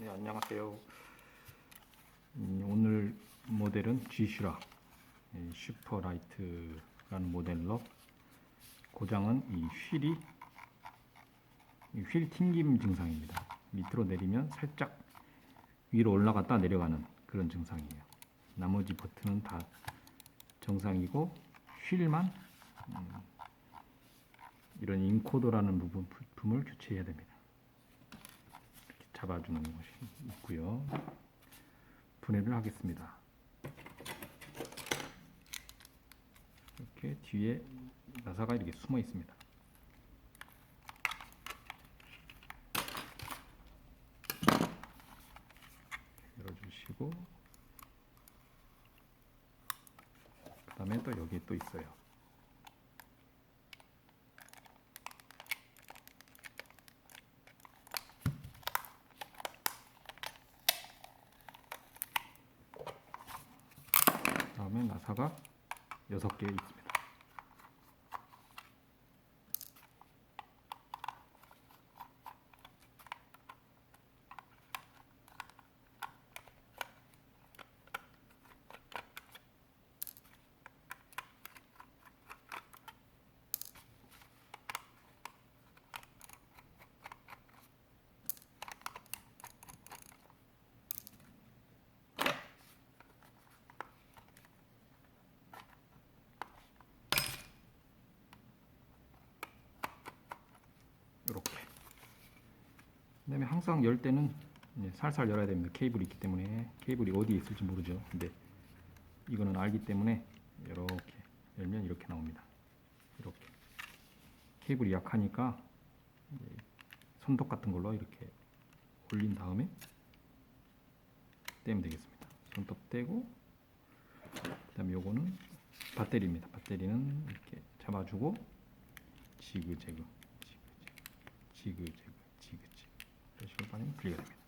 네, 안녕하세요. 오늘 모델은 G슈라 슈퍼라이트라는 모델로, 고장은 이 휠 튕김 증상입니다. 밑으로 내리면 살짝 위로 올라갔다 내려가는 그런 증상이에요. 나머지 버튼은 다 정상이고, 휠만 이런 인코더라는 부품을 교체해야 됩니다. 이렇게 잡아주는 것이 있고요. 분해를 하겠습니다. 이렇게 뒤에 나사가 이렇게 숨어 있습니다. 열어주시고, 그 다음에 또 여기에 또 있어요. 그 다음에 나사가 6개 있습니다. 이렇게. 그다음에 항상 열 때는 살살 열어야 됩니다. 케이블이 있기 때문에. 케이블이 어디에 있을지 모르죠. 근데 이거는 알기 때문에 이렇게 열면 이렇게 나옵니다. 이렇게. 케이블이 약하니까 손톱 같은 걸로 이렇게 올린 다음에 떼면 되겠습니다. 손톱 떼고, 그다음에 요거는 배터리입니다. 배터리는 이렇게 잡아주고 지그재그 지그재그 이런 식으로 빠지면 분리가 됩니다.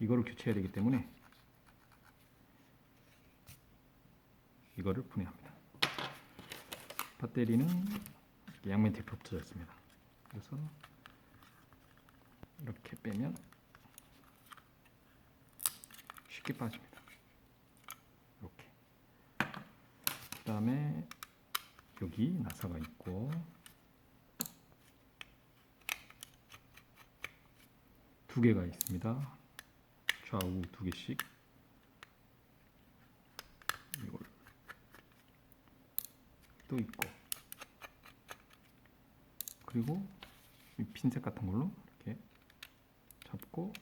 이거를 교체해야 되기 때문에 이거를 분해합니다. 배터리는 양면 테이프로 붙여져 있습니다. 그래서 이렇게 빼면 쉽게 빠집니다. 이렇게. 그 다음에 여기 나사가 있고, 두 개가 있습니다. 좌우 두 개씩. 이걸 또 있고, 그리고 이 핀셋 같은 걸로 이렇게 잡고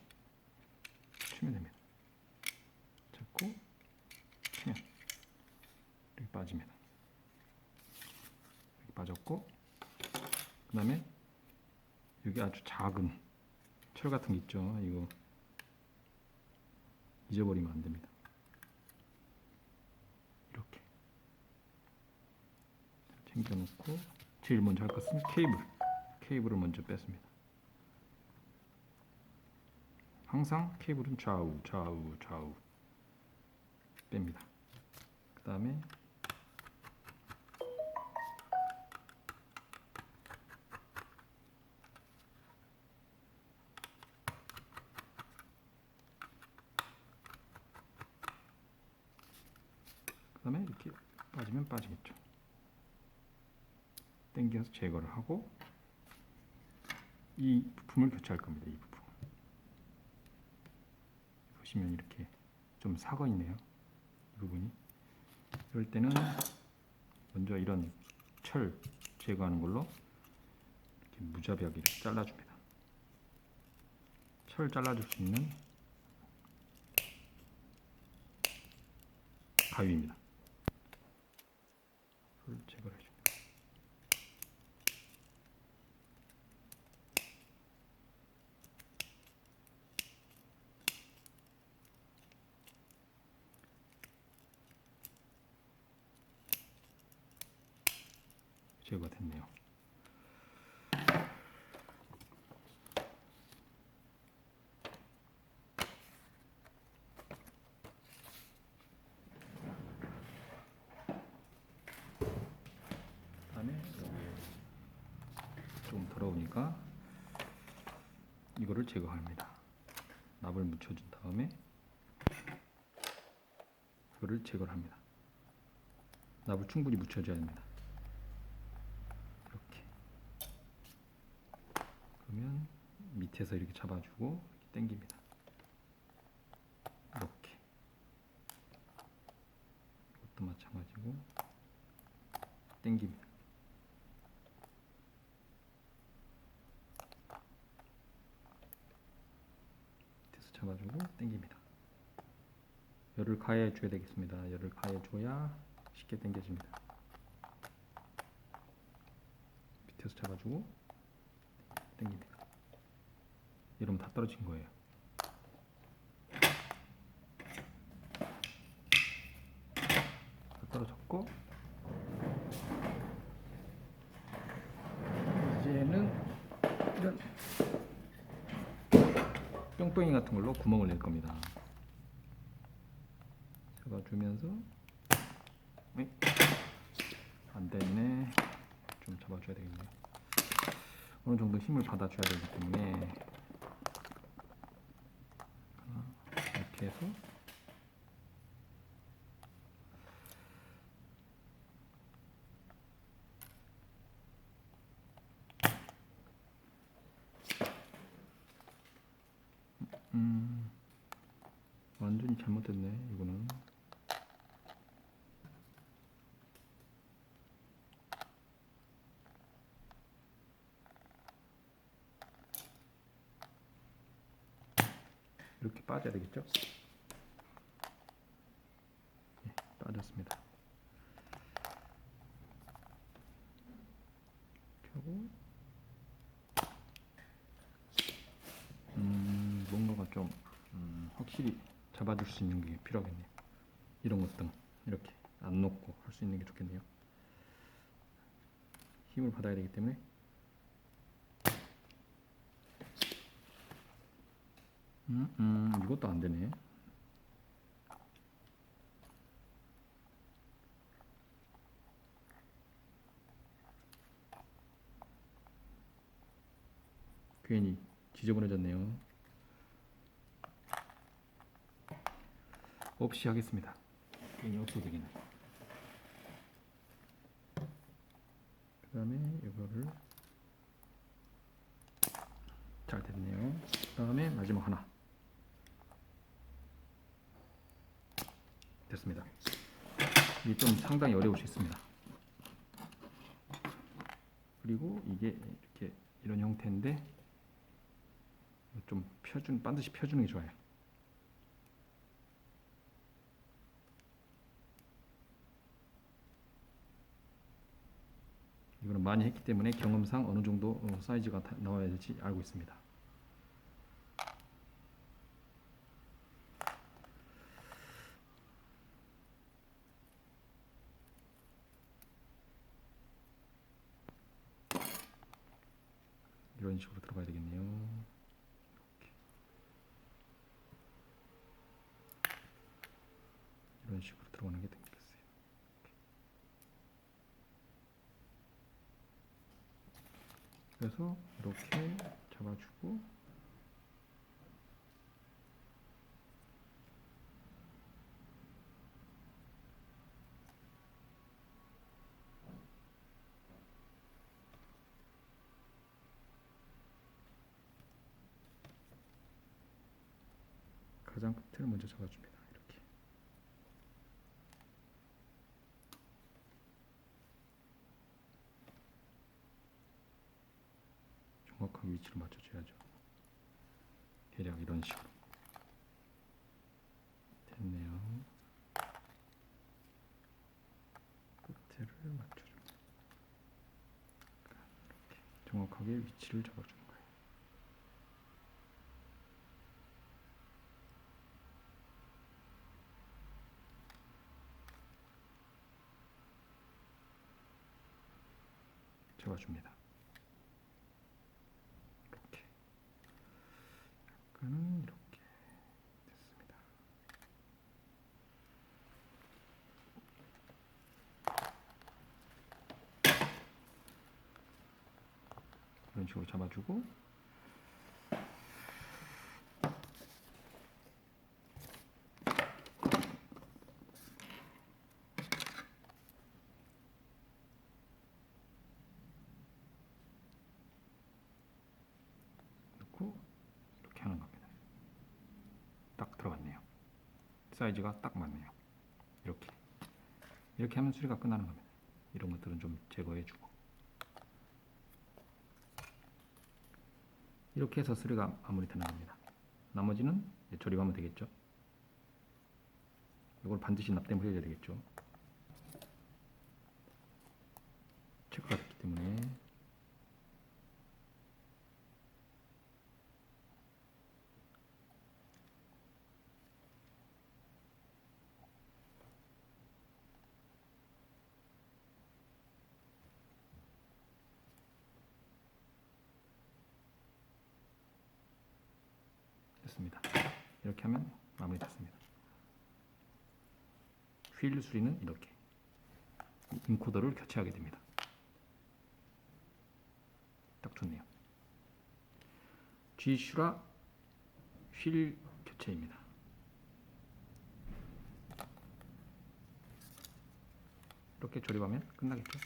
치면 됩니다. 잡고 치면 이렇게 빠집니다. 이렇게 빠졌고, 그 다음에 여기 아주 작은 철 같은 게 있죠. 이거 잊어버리면 안 됩니다. 이렇게 챙겨놓고, 제일 먼저 할 것은 케이블을 먼저 뺐습니다. 항상 케이블은 좌우 뺍니다. 그 다음에 이렇게 빠지면 빠지겠죠. 당겨서 제거를 하고, 이 부품을 교체할 겁니다. 이 부품 보시면 이렇게 좀 삭어 있네요. 이 부분이. 이럴 때는 먼저 이런 철 제거하는 걸로 이렇게 무자비하게 이렇게 잘라줍니다. 철 잘라줄 수 있는 가위입니다. 철 제거를 해줍니다. 제거가 됐네요. 그다음에 여기 좀 더러우니까 이거를 제거합니다. 납을 묻혀준 다음에 이거를 제거를 합니다. 납을 충분히 묻혀줘야 합니다. 이렇게. 그러면 밑에서 이렇게 잡아주고 이렇게 당깁니다. 이렇게. 이것도 마찬가지고 당깁니다. 밑에서 잡아주고 당깁니다. 열을 가해 줘야 되겠습니다. 열을 가해 줘야 쉽게 당겨집니다. 밑에서 잡아주고 당깁니다. 이러면 다 떨어진 거예요. 다 떨어졌고 이제는 이런 뿅뿅이 같은 걸로 구멍을 낼 겁니다. 잡아주면서 안 되네. 좀 잡아줘야 되겠네요. 어느 정도 힘을 받아줘야 되기 때문에 이렇게 해서 완전히 잘못됐네. 이거는 이렇게 빠져야 되겠죠? 예, 빠졌습니다. 이렇게 하고 뭔가가 좀 확실히 잡아줄 수 있는 게 필요하겠네요. 이런 것 등 이렇게 안 놓고 할 수 있는 게 좋겠네요. 힘을 받아야 되기 때문에 이것도 안 되네. 괜히 지저분해졌네요. 없이 하겠습니다. 괜히 없어도 되겠네. 그 다음에 이거를 잘 됐네요. 그 다음에 마지막 하나 됐습니다. 이게 좀 상당히 어려울 수 있습니다. 그리고 이게 이렇게 이런 형태인데 좀 반드시 펴주는 게 좋아요. 이거는 많이 했기 때문에 경험상 어느 정도 사이즈가 나와야 될지 알고 있습니다. 이런 식으로 들어가야 되겠네요. 이렇게. 이런 식으로 들어가는 게 되겠어요. 그래서 이렇게 잡아주고 가장 끝을 먼저 잡아줍니다. 이렇게. 정확하게 위치를 맞춰줘야죠. 대략 이런 식으로 됐네요. 끝을 맞춰줍니다. 이렇게 정확하게 위치를 잡아주는 거예요. 잡아줍니다. 이렇게. 약간은 이렇게 됐습니다. 이런 식으로 잡아주고 사이즈가 딱 맞네요. 이렇게 하면 수리가 끝나는 겁니다. 이런 것들은 좀 제거해주고, 이렇게 해서 수리가 마무리되는 겁니다. 나머지는 조립하면 되겠죠. 이걸 반드시 납땜을 해줘야 되겠죠. 체크가 됐기 때문에. 됐습니다. 이렇게 하면 마무리 됐습니다. 휠 수리는 이렇게 인코더를 교체하게 됩니다. 딱 좋네요. G슈라 휠 교체입니다. 이렇게 조립하면 끝나겠죠.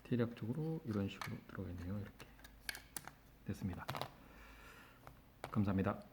대략적으로 이런 식으로 들어가 있네요. 이렇게 됐습니다. 감사합니다.